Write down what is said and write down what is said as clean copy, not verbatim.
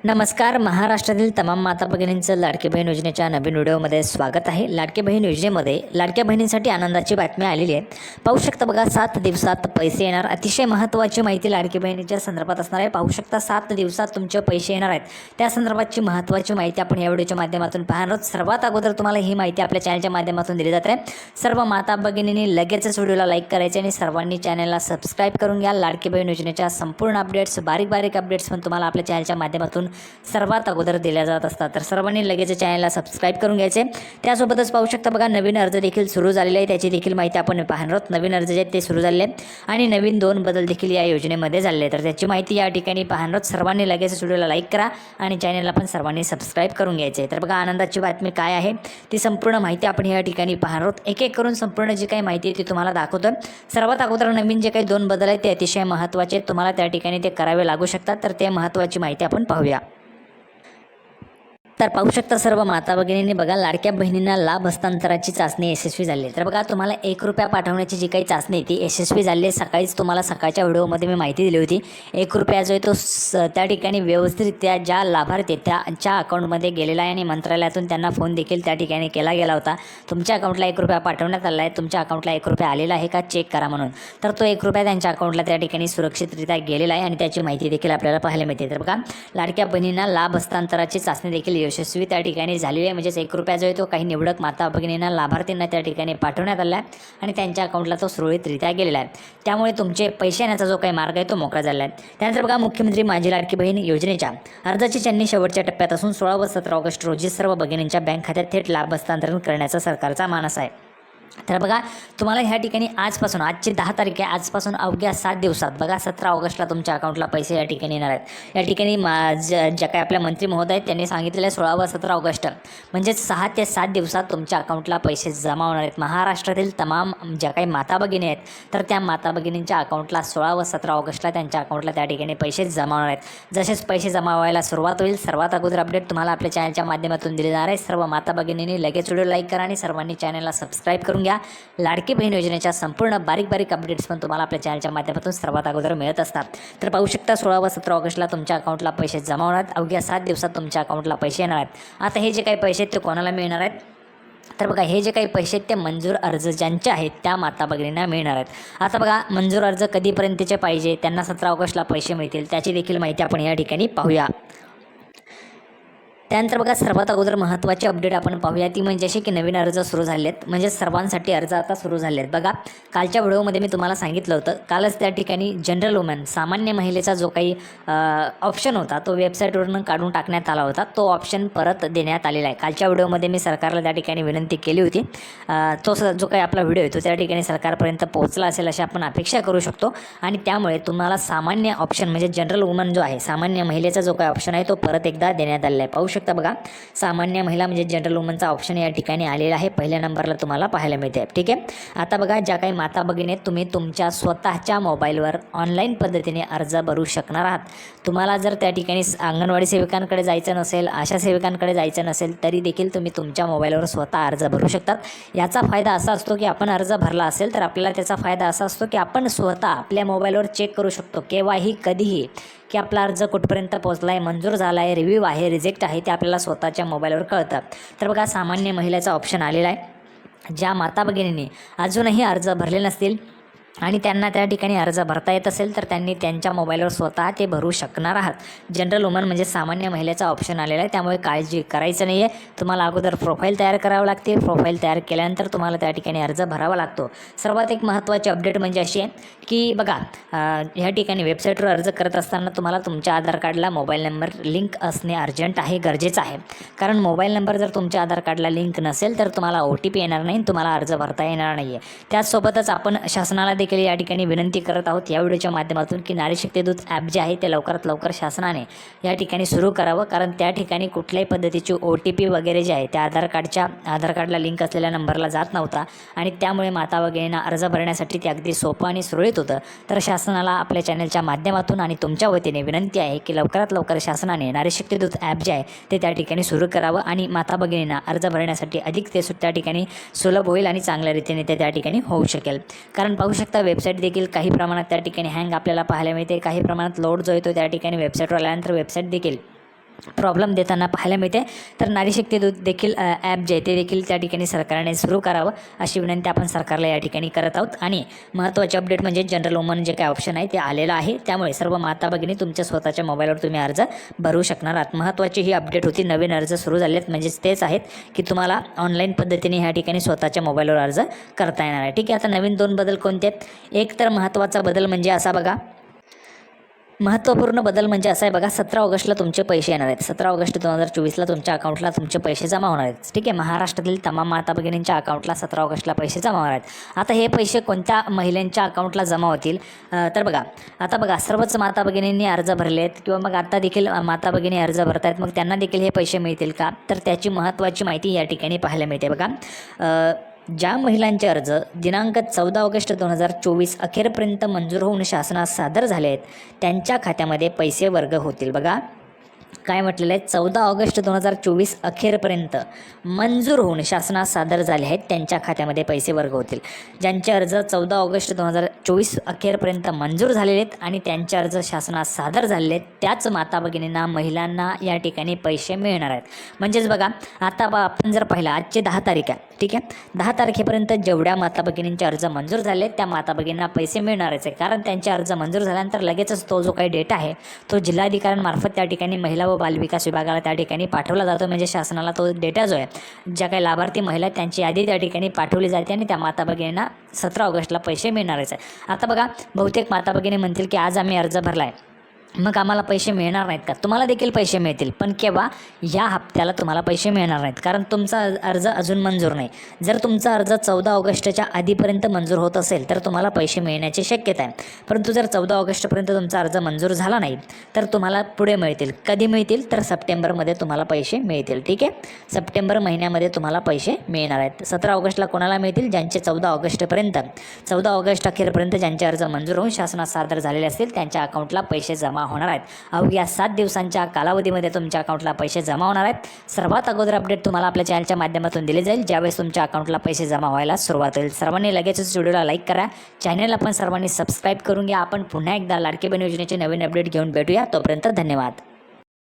नमस्कार. महाराष्ट्रातील तमाम माता भगिनींचं लाडकी बहीण योजनेच्या नवीन व्हिडिओमध्ये स्वागत आहे. लाडकी बहीण योजनेमध्ये लाडक्या बहिणींसाठी आनंदाची बातमी आलेली आहे. पाहू शकता बघा, 7 दिवसात पैसे येणार. अतिशय महत्त्वाची माहिती लाडकी बहिणीच्या संदर्भात असणार आहे. पाहू शकता 7 दिवसात तुमचे पैसे येणार आहेत. त्या संदर्भातची महत्त्वाची माहिती आपण या व्हिडिओच्या माध्यमातून पाहणार आहोत. सर्वात अगोदर तुम्हाला ही माहिती आपल्या चॅनलच्या माध्यमातून दिली जाते. सर्व माता भगिनींनी लगेचच व्हिडिओला लाईक करायचे आणि सर्वांनी चॅनलला सबस्क्राईब करून घ्या. लाडकी बहीण योजनेच्या संपूर्ण अपडेट्स, बारीक अपडेट्स पण तुम्हाला आपल्या चॅनलच्या माध्यमातून सर्वात अगोदर दिल्या जात असतात. तर सर्वांनी लगेच चॅनलला सबस्क्राईब करून घ्यायचे. त्यासोबतच पाहू शकता बघा, नवीन अर्ज देखील सुरू झालेले आहे. त्याची देखील माहिती आपण पाहणार आहोत. नवीन अर्ज जे आहेत ते सुरू झाले आणि नवीन 2 बदल देखील या योजनेमध्ये झाले. तर त्याची माहिती या ठिकाणी पाहणार आहोत. सर्वांनी लगेच व्हिडिओला लाईक करा आणि चॅनलला पण सर्वांनी सबस्क्राईब करून घ्यायचे. तर बघा, आनंदाची बातमी काय आहे ती संपूर्ण माहिती आपण या ठिकाणी पाहणार आहोत. एक एक करून संपूर्ण जी काही माहिती आहे ती तुम्हाला दाखवतो. सर्वात अगोदर नवीन जे काही 2 बदल आहेत ते अतिशय महत्त्वाचे आहेत. तुम्हाला त्या ठिकाणी ते करावे लागू शकतात. तर ते महत्त्वाची माहिती आपण पाहूया. तर पाहू शकता सर्व माता भगिनींनी बघा, लाडक्या बहिणींना लाभ हस्तांतराची चाचणी यशस्वी झाली आहे. तर बघा, तुम्हाला 1 रुपया पाठवण्याची जी काही चाचणी ती यशस्वी झाली आहे. सकाळीच तुम्हाला सकाळच्या व्हिडिओमध्ये मी माहिती दिली होती. 1 रुपया जो आहे तो त्या ठिकाणी व्यवस्थितरित्या ज्या लाभार्थी त्यांच्या अकाउंटमध्ये गेलेला आहे आणि मंत्रालयातून त्यांना फोन देखील त्या ठिकाणी केला गेला होता. तुमच्या अकाउंटला 1 रुपया पाठवण्यात आला आहे, तुमच्या अकाउंटला 1 रुपया आलेला आहे का चेक करा म्हणून. तर तो 1 रुपया त्यांच्या अकाउंटला त्या ठिकाणी सुरक्षितरित्या गेलेला आहे आणि त्याची माहिती देखील आपल्याला पाहायला मिळते. तर बघा, लाडक्या बहिणींना लाभ हस्तांतराची चाचणी देखील यशस्वी त्या ठिकाणी झालेली आहे. म्हणजेच 1 रुपया जो आहे तो काही निवडक माता भगिनींना, लाभार्थींना त्या ठिकाणी पाठवण्यात आला आहे आणि त्यांच्या अकाउंटला तो सुरळीतरित्या गेलेला आहे. त्यामुळे तुमचे पैसे येण्याचा जो काही मार्ग आहे तो मोकळा झाला आहे. त्यानंतर बघा, मुख्यमंत्री माझी लाडकी बहीण योजनेच्या अर्जाची छाननी शेवटच्या टप्प्यात असून 16 व 17 ऑगस्ट रोजी सर्व भगिनींच्या बँक खात्यात थेट लाभ हस्तांतरण करण्याचा सरकारचा मानस आहे. तर बघा, तुम्हाला ह्या ठिकाणी आजपासून, आजची 10 तारीख आहे, आजपासून अवघ्या 7 दिवसात बघा 17 ऑगस्टला तुमच्या अकाउंटला पैसे या ठिकाणी येणार आहेत. या ठिकाणी ज्या काही आपल्या मंत्री महोदय आहेत त्यांनी सांगितलेलं आहे 16 व 17 ऑगस्ट म्हणजेच 6 ते 7 दिवसात तुमच्या अकाउंटला पैसे जमा होणार आहेत. महाराष्ट्रातील तमाम ज्या काही माता भगिनी आहेत तर त्या माता भगिनींच्या अकाउंटला 16 व 17 ऑगस्टला त्यांच्या अकाउंटला त्या ठिकाणी पैसे जमा होणार आहेत. जसेच पैसे जमा व्हायला सुरुवात होईल, सर्वात अगोदर अपडेट तुम्हाला आपल्या चॅनलच्या माध्यमातून दिली जाणार आहे. सर्व माता भगिनींनी लगेच व्हिडिओ लाईक करा आणि सर्वांनी चॅनलला सबस्क्राईब करून घ्या. लाडकी बहीण योजनेच्या संपूर्ण बारीक अपडेट्स पण तुम्हाला आपल्या चॅनलच्या माध्यमातून सर्वात अगोदर मिळत असतात. तर पाहू शकता 16 व 17 ऑगस्टला तुमच्या अकाउंटला पैसे जमा होणार आहेत. अवघ्या 7 दिवसात तुमच्या अकाउंटला पैसे येणार आहेत. आता हे जे काही पैसे आहेत ते कोणाला मिळणार आहेत? तर बघा, हे जे काही पैसे आहेत ते मंजूर अर्ज ज्यांचे आहेत त्या माता भगिनींना मिळणार आहेत. आता बघा, मंजूर अर्ज कधीपर्यंतचे पाहिजे, त्यांना 17 ऑगस्टला पैसे मिळतील, त्याची देखील माहिती आपण या ठिकाणी पाहूया. त्यानंतर बघा, सर्वात अगोदर महत्त्वाची अपडेट आपण पाहूया ती म्हणजे अशी की नवीन अर्ज सुरू झाले आहेत. म्हणजे सर्वांसाठी अर्ज आता सुरू झाले आहेत. बघा, कालच्या व्हिडिओमध्ये मी तुम्हाला सांगितलं होतं, कालच त्या ठिकाणी जनरल वुमन, सामान्य महिलेचा जो काही ऑप्शन होता तो वेबसाईटवरून काढून टाकण्यात आला होता. तो ऑप्शन परत देण्यात आलेला आहे. कालच्या व्हिडिओमध्ये मी सरकारला त्या ठिकाणी विनंती केली होती. तो जो काही आपला व्हिडिओ आहे तो त्या ठिकाणी सरकारपर्यंत पोहोचला असेल अशी आपण अपेक्षा करू शकतो आणि त्यामुळे तुम्हाला सामान्य ऑप्शन म्हणजे जनरल वुमन जो आहे, सामान्य महिलेचा जो काही ऑप्शन आहे तो परत एकदा देण्यात आलेला आहे. पाहू शकता बघा, सामान्य महिला म्हणजे जनरल वुमनचा ऑप्शन या ठिकाणी आलेला आहे. पहिल्या नंबरला तुम्हाला पाहायला मिळते. ठीक आहे. आता बघा, ज्या काही माता भगिनी आहेत तुम्ही तुमच्या स्वतःच्या मोबाईलवर ऑनलाईन पद्धतीने अर्ज भरू शकणार आहात. तुम्हाला जर त्या ठिकाणी अंगणवाडी सेविकांकडे जायचं नसेल, आशा सेविकांकडे जायचं नसेल तरी देखील तुम्ही तुमच्या मोबाईलवर स्वतः अर्ज भरू शकतात. याचा फायदा असा असतो की आपण अर्ज भरला असेल तर आपल्याला त्याचा फायदा असा असतो की आपण स्वतः आपल्या मोबाईलवर चेक करू शकतो केव्हाही कधीही की आपला अर्ज कुठपर्यंत पोहोचला आहे, मंजूर झाला आहे, रिव्ह्यू आहे, रिजेक्ट आहे, ते आपल्याला स्वतःच्या मोबाईलवर कळतं. तर बघा, सामान्य महिलेचा ऑप्शन आलेला आहे. ज्या माता भगिनींनी अजूनही अर्ज भरले नसतील आणि त्यांना त्या ठिकाणी अर्ज भरता येत असेल तर त्यांनी त्यांच्या मोबाईलवर स्वतः ते भरू शकणार आहात. जनरल वुमन म्हणजे सामान्य महिलेचा ऑप्शन आलेला आहे. त्यामुळे काळजी करायचं नाही आहे. तुम्हाला अगोदर प्रोफाईल तयार करावं लागते. प्रोफाईल तयार केल्यानंतर तुम्हाला त्या ठिकाणी अर्ज भरावा लागतो. सर्वात एक महत्त्वाची अपडेट म्हणजे अशी आहे की बघा, ह्या ठिकाणी वेबसाईटवर अर्ज करत असताना तुम्हाला तुमच्या आधार कार्डला मोबाईल नंबर लिंक असणे अर्जंट आहे, गरजेचं आहे. कारण मोबाईल नंबर जर तुमच्या आधार कार्डला लिंक नसेल तर तुम्हाला OTP येणार नाही, तुम्हाला अर्ज भरता येणार नाही आहे. त्याचसोबतच आपण शासनाला देखील या ठिकाणी विनंती करत आहोत या व्हिडिओच्या माध्यमातून की नारी शक्ती दूत ॲप जे आहे ते लवकरात लवकर शासनाने या ठिकाणी सुरू करावं. कारण त्या ठिकाणी कुठल्याही पद्धतीची OTP वगैरे जे आहे त्या आधार कार्डला लिंक असलेल्या नंबरला जात नव्हता आणि त्यामुळे माता भगिनींना अर्ज भरण्यासाठी ते अगदी सोपं आणि सुरळीत होतं. तर शासनाला आपल्या चॅनलच्या माध्यमातून आणि तुमच्या वतीने विनंती आहे की लवकरात लवकर शासनाने नारी शक्ती दूत ॲप जे आहे ते त्या ठिकाणी सुरू करावं आणि माता भगिनींना अर्ज भरण्यासाठी अधिक ते त्या ठिकाणी सुलभ होईल आणि चांगल्या रीतीने ते त्या ठिकाणी होऊ शकेल. कारण पाहू शकता, वेबसाईट देखील काही प्रमाणात त्या ठिकाणी हँग आपल्याला पाहायला मिळते. काही प्रमाणात लोड जो येतो त्या ठिकाणी वेबसाईटवर आल्यानंतर वेबसाईट देखील प्रॉब्लेम देताना पाहायला मिळते. तर नारी शक्ती दूत देखील ॲप जे आहे ते देखील त्या ठिकाणी सरकारने सुरू करावं अशी विनंती आपण सरकारला या ठिकाणी करत आहोत. आणि महत्त्वाचे अपडेट म्हणजे जनरल वुमन जे काय ऑप्शन आहे ते आलेलं आहे. त्यामुळे सर्व माता भगिनी तुमच्या स्वतःच्या मोबाईलवर तुम्ही अर्ज भरू शकणार आहात. महत्त्वाची ही अपडेट होती. नवीन अर्ज सुरू झाले आहेत म्हणजेच तेच आहेत की तुम्हाला ऑनलाईन पद्धतीने ह्या ठिकाणी स्वतःच्या मोबाईलवर अर्ज करता येणार आहे. ठीक आहे. आता नवीन 2 बदल कोणते आहेत? एक तर महत्त्वाचा बदल म्हणजे असा बघा, महत्त्वपूर्ण बदल म्हणजे असा आहे बघा, 17 ऑगस्टला तुमचे पैसे येणार आहेत. 17 ऑगस्ट 2024ला तुमच्या अकाउंटला तुमचे पैसे जमा होणार आहेत. ठीक आहे. महाराष्ट्रातील तमाम माता भगिनींच्या अकाउंटला 17 ऑगस्टला पैसे जमा होणार आहेत. आता हे पैसे कोणत्या महिलांच्या अकाउंटला जमा होतील? तर बघा, आता बघा, सर्वच माता भगिनींनी अर्ज भरले आहेत किंवा मग आता देखील माता भगिनी अर्ज भरत आहेत, मग त्यांना देखील हे पैसे मिळतील का? तर त्याची महत्त्वाची माहिती या ठिकाणी पाहायला मिळते बघा. ज्या महिलांचे अर्ज दिनांक 14 ऑगस्ट 2024 अखेरपर्यंत मंजूर होऊन शासनास सादर झाले आहेत त्यांच्या खात्यामध्ये पैसे वर्ग होतील. बघा काय म्हटलेलं आहे, 14 ऑगस्ट 2024 अखेरपर्यंत मंजूर होऊन शासनास सादर झाले आहेत त्यांच्या खात्यामध्ये पैसे वर्ग होतील. ज्यांचे अर्ज 14 ऑगस्ट 2024 अखेरपर्यंत मंजूर झालेले आहेत आणि त्यांचे अर्ज शासनास सादर झालेले आहेत त्याच माता भगिनींना, महिलांना या ठिकाणी पैसे मिळणार आहेत. म्हणजेच बघा, आता आपण जर पाहिलं, आजचे 10 तारीख आहे. ठीक आहे. 10 तारखेपर्यंत जेवढ्या माता भगिनींचे अर्ज मंजूर झाले त्या माता भगिनींना पैसे मिळणारच आहे. कारण त्यांचे अर्ज मंजूर झाल्यानंतर लगेचच तो जो काही डेटा आहे तो जिल्हाधिकाऱ्यांमार्फत त्या ठिकाणी महिला व बालविकास विभागाला त्या ठिकाणी पाठवला जातो. म्हणजे शासनाला तो डेटा जो आहे, ज्या काही लाभार्थी महिला आहेत त्यांची यादी त्या ठिकाणी पाठवली जाते आणि त्या माता भगिनींना 17 ऑगस्टला पैसे मिळणारच आहे. आता बघा, बहुतेक माता भगिनी म्हणतील की आज आम्ही अर्ज भरला आहे, मग आम्हाला पैसे मिळणार नाहीत का? तुम्हाला देखील पैसे मिळतील, पण केव्हा? या हप्त्याला तुम्हाला पैसे मिळणार नाहीत, कारण तुमचा अर्ज अजून मंजूर नाही. जर तुमचा अर्ज 14 ऑगस्टच्या आधीपर्यंत मंजूर होत असेल तर तुम्हाला पैसे मिळण्याची शक्यता आहे. परंतु जर 14 ऑगस्टपर्यंत तुमचा अर्ज मंजूर झाला नाही तर तुम्हाला पुढे मिळतील. कधी मिळतील? तर सप्टेंबरमध्ये तुम्हाला पैसे मिळतील. ठीक आहे. सप्टेंबर महिन्यामध्ये तुम्हाला पैसे मिळणार आहेत. 17 ऑगस्टला कोणाला मिळतील? ज्यांचे 14 ऑगस्ट अखेरपर्यंत ज्यांचे अर्ज मंजूर होऊन शासनात सादर झालेले असतील त्यांच्या अकाउंटला पैसे जमा होणार आहेत. अवघ्या 7 दिवसांच्या कालावधीमध्ये तुमच्या अकाउंटला पैसे जमा होणार आहेत. सर्वात अगोदर अपडेट तुम्हाला आपल्या चॅनलच्या माध्यमातून दिली जाईल ज्यावेळेस तुमच्या अकाउंटला पैसे जमा व्हायला सुरुवात होईल. सर्वांनी लगेचच व्हिडिओला लाईक करा, चॅनलला पण सर्वांनी सबस्क्राईब करून घ्या. आपण पुन्हा एकदा लाडकी बहीण योजनेचे नवीन अपडेट घेऊन भेटूया. तोपर्यंत धन्यवाद.